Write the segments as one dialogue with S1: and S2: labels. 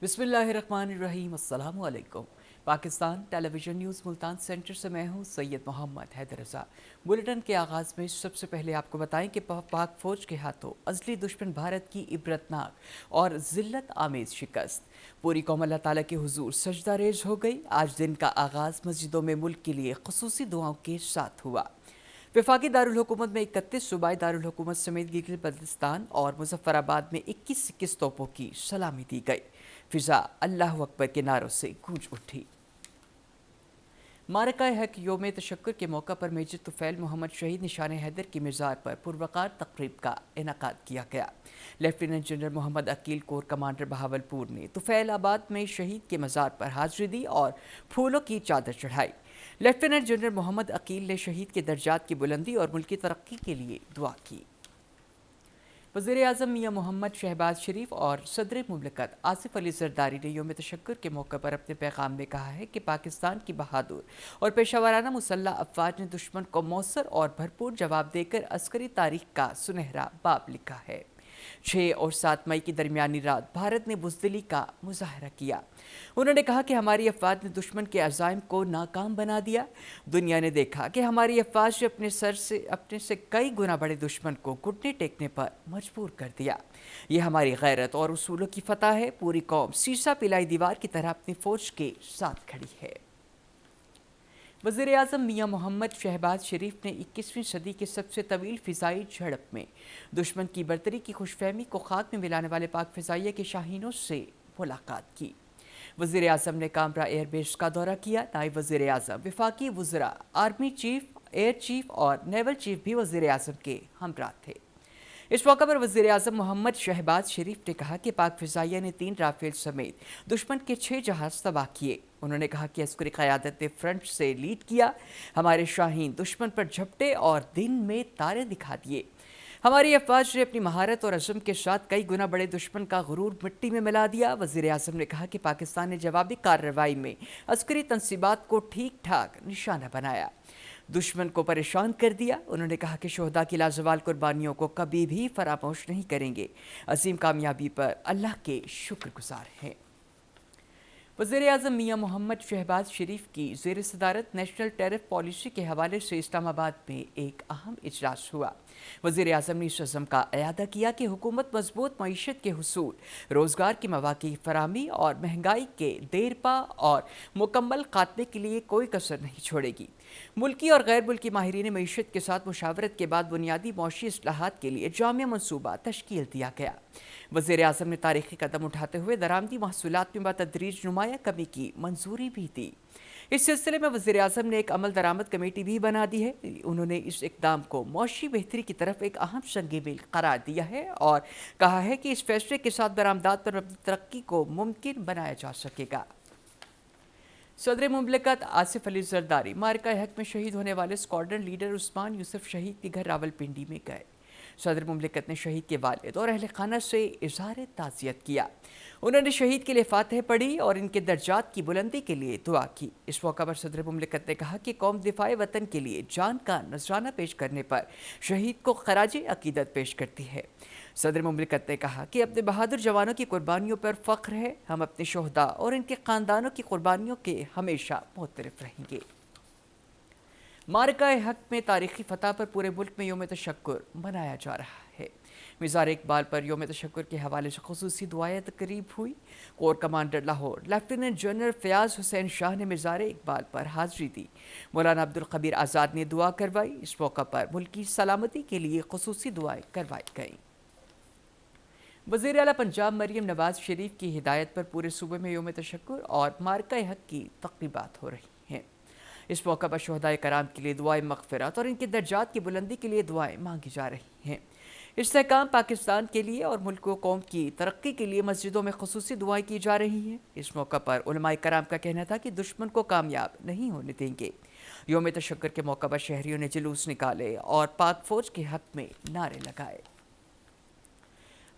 S1: بسم اللہ الرحمن الرحیم۔ السلام علیکم۔ پاکستان ٹیلی ویژن نیوز ملتان سینٹر سے میں ہوں سید محمد حیدر رضا۔ بلیٹن کے آغاز میں سب سے پہلے آپ کو بتائیں کہ پاک فوج کے ہاتھوں ازلی دشمن بھارت کی عبرتناک اور ذلت آمیز شکست۔ پوری قوم اللہ تعالیٰ کے حضور سجدہ ریز ہو گئی۔ آج دن کا آغاز مسجدوں میں ملک کے لیے خصوصی دعاؤں کے ساتھ ہوا۔ وفاقی دارالحکومت میں 31 صوبائی دارالحکومت سمیت گلگت بلتستان اور مظفر آباد میں 21 توپوں کی سلامی دی گئی۔ فضا اللہ اکبر کے نعروں سے گونج اٹھی۔ معرکہ حق یوم تشکر کے موقع پر میجر طفیل محمد شہید نشان حیدر کی مزار پر پروقار تقریب کا انعقاد کیا گیا۔ لیفٹیننٹ جنرل محمد عقیل کور کمانڈر بہاولپور نے طفیل آباد میں شہید کے مزار پر حاضری دی اور پھولوں کی چادر چڑھائی۔ لیفٹیننٹ جنرل محمد عقیل نے شہید کے درجات کی بلندی اور ملکی ترقی کے لیے دعا کی۔ وزیر اعظم میاں محمد شہباز شریف اور صدر مملکت آصف علی زرداری نے یوم تشکر کے موقع پر اپنے پیغام میں کہا ہے کہ پاکستان کی بہادر اور پیشہ ورانہ مسلح افواج نے دشمن کو مؤثر اور بھرپور جواب دے کر عسکری تاریخ کا سنہرا باب لکھا ہے۔ 6 اور 7 مئی کی درمیانی رات بھارت نے بزدلی کا مظاہرہ کیا۔ انہوں نے کہا کہ ہماری افواج نے دشمن کے عزائم کو ناکام بنا دیا۔ دنیا نے دیکھا کہ ہماری افواج نے اپنے سے کئی گنا بڑے دشمن کو گھٹنے ٹیکنے پر مجبور کر دیا۔ یہ ہماری غیرت اور اصولوں کی فتح ہے۔ پوری قوم سیسا پلائی دیوار کی طرح اپنی فوج کے ساتھ کھڑی ہے۔ وزیر اعظم میاں محمد شہباز شریف نے 21ویں صدی کے سب سے طویل فضائی جھڑپ میں دشمن کی برتری کی خوش فہمی کو خاک میں ملانے والے پاک فضائیہ کے شاہینوں سے ملاقات کی۔ وزیر اعظم نے کامرا ایئر بیس کا دورہ کیا۔ نائب وزیر اعظم، وفاقی وزراء، آرمی چیف، ایئر چیف اور نیول چیف بھی وزیر اعظم کے ہمراہ تھے۔ اس موقع پر وزیر اعظم محمد شہباز شریف نے کہا کہ پاک فضائیہ نے 3 رافیل سمیت دشمن کے 6 جہاز تباہ کیے۔ انہوں نے کہا کہ عسکری قیادت نے فرنٹ سے لیڈ کیا۔ ہمارے شاہین دشمن پر جھپٹے اور دن میں تارے دکھا دیے۔ ہماری افواج نے اپنی مہارت اور عزم کے ساتھ کئی گنا بڑے دشمن کا غرور مٹی میں ملا دیا۔ وزیر اعظم نے کہا کہ پاکستان نے جوابی کارروائی میں عسکری تنصیبات کو ٹھیک ٹھاک نشانہ بنایا، دشمن کو پریشان کر دیا۔ انہوں نے کہا کہ شہداء کی لازوال قربانیوں کو کبھی بھی فراموش نہیں کریں گے۔ عظیم کامیابی پر اللہ کے شکر گزار ہیں۔ وزیر اعظم میاں محمد شہباز شریف کی زیر صدارت نیشنل ٹیرف پالیسی کے حوالے سے اسلام آباد میں ایک اہم اجلاس ہوا۔ وزیر اعظم نے اس عزم کا اعادہ کیا کہ حکومت مضبوط معیشت کے حصول، روزگار کی مواقع فراہمی اور مہنگائی کے دیرپا اور مکمل خاتمے کے لیے کوئی کسر نہیں چھوڑے گی۔ ملکی اور غیر ملکی ماہرین معیشت کے ساتھ مشاورت کے بعد بنیادی معاشی اصلاحات کے لیے جامع منصوبہ تشکیل دیا گیا۔ وزیر اعظم نے تاریخی قدم اٹھاتے ہوئے درآمدی محصولات میں بتدریج نمایاں کمی کی منظوری بھی دی۔ اس سلسلے میں وزیر اعظم نے ایک عمل درآمد کمیٹی بھی بنا دی ہے۔ انہوں نے اس اقدام کو معاشی بہتری کی طرف ایک اہم سنگ میل قرار دیا ہے اور کہا ہے کہ اس فیصلے کے ساتھ برآمدات پر مبنی ترقی کو ممکن بنایا جا سکے گا۔ صدر مملکت آصف علی زرداری معرکہ حق میں شہید ہونے والے اسکواڈرن لیڈر عثمان یوسف شہید کے گھر راولپنڈی میں گئے۔ صدر مملکت نے شہید کے والد اور اہل خانہ سے اظہار تعزیت کیا۔ انہوں نے شہید کے لیے فاتح پڑھی اور ان کے درجات کی بلندی کے لیے دعا کی۔ اس موقع پر صدر مملکت نے کہا کہ قوم دفاع وطن کے لیے جان کا نذرانہ پیش کرنے پر شہید کو خراج عقیدت پیش کرتی ہے۔ صدر مملکت نے کہا کہ اپنے بہادر جوانوں کی قربانیوں پر فخر ہے۔ ہم اپنے شہداء اور ان کے خاندانوں کی قربانیوں کے ہمیشہ معترف رہیں گے۔ معرکہ حق میں تاریخی فتح پر پورے ملک میں یوم تشکر منایا جا رہا ہے۔ مزار اقبال پر یوم تشکر کے حوالے سے خصوصی دعائیں تقریب ہوئی۔ Corps commander Lahore lieutenant general Fayyaz Hussain Shah نے مزار اقبال پر حاضری دی۔ مولانا عبدالقبیر آزاد نے دعا کروائی۔ اس موقع پر ملکی سلامتی کے لیے خصوصی دعائیں کروائی گئیں۔ وزیر اعلیٰ پنجاب مریم نواز شریف کی ہدایت پر پورے صوبے میں یوم تشکر اور معرکہ حق کی تقریبات ہو رہی ہیں۔ اس موقع پر شہداء کرام کے لیے دعائیں مغفرت اور ان کے درجات کی بلندی کے لیے دعائیں مانگی جا رہی ہیں۔ استحکام پاکستان کے لیے اور ملک و قوم کی ترقی کے لیے مسجدوں میں خصوصی دعائیں کی جا رہی ہیں۔ اس موقع پر علماء کرام کا کہنا تھا کہ دشمن کو کامیاب نہیں ہونے دیں گے۔ یوم تشکر کے موقع پر شہریوں نے جلوس نکالے اور پاک فوج کے حق میں نعرے لگائے۔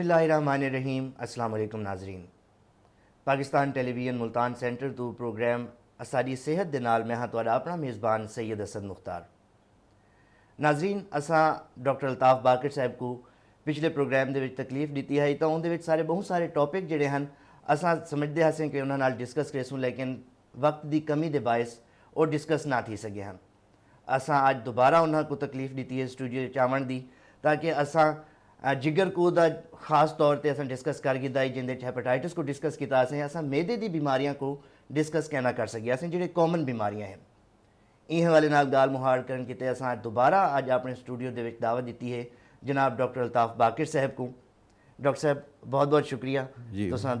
S2: بسم اللہ الرحمن الرحیم. السلام علیکم ناظرین. پاکستان ٹیلی ویژن ملتان سینٹر تو پروگرام اساری صحت دے نال میں ہاں تہاڈا اپنا میزبان سید اسد مختار. ناظرین اساں ڈاکٹر الطاف باقر صاحب کو پچھلے پروگرام دے وچ تکلیف دیتی ہے تو اون دے وچ سارے بہت سارے ٹاپک جڑے ہیں اساں سمجھدے ہسیں کہ انہاں نال ڈسکس کریسوں لیکن وقت دی کمی دے باعث وہ ڈسکس نہ تھی سکے ہیں. اساں اج دوبارہ انہاں کو تکلیف دیتی ہے اسٹوڈیو چاون دی تاکہ اساں جگر کو دا خاص طور تے اساں ڈسکس کر گدا جن دے ہیپیٹائٹس کو ڈسکس کیتا اساں میدے دی بیماریاں کو ڈسکس کہنا کر سکے اساں جڑے کامن بیماریاں ہیں یہ والے نال گال مہار کرن کیتے اساں دوبارہ اج اپنے اسٹوڈیو دے وچ دعوت دیتی ہے جناب ڈاکٹر الطاف باقر صاحب کو. ڈاکٹر صاحب بہت بہت شکریہ.
S3: جی.
S2: تساں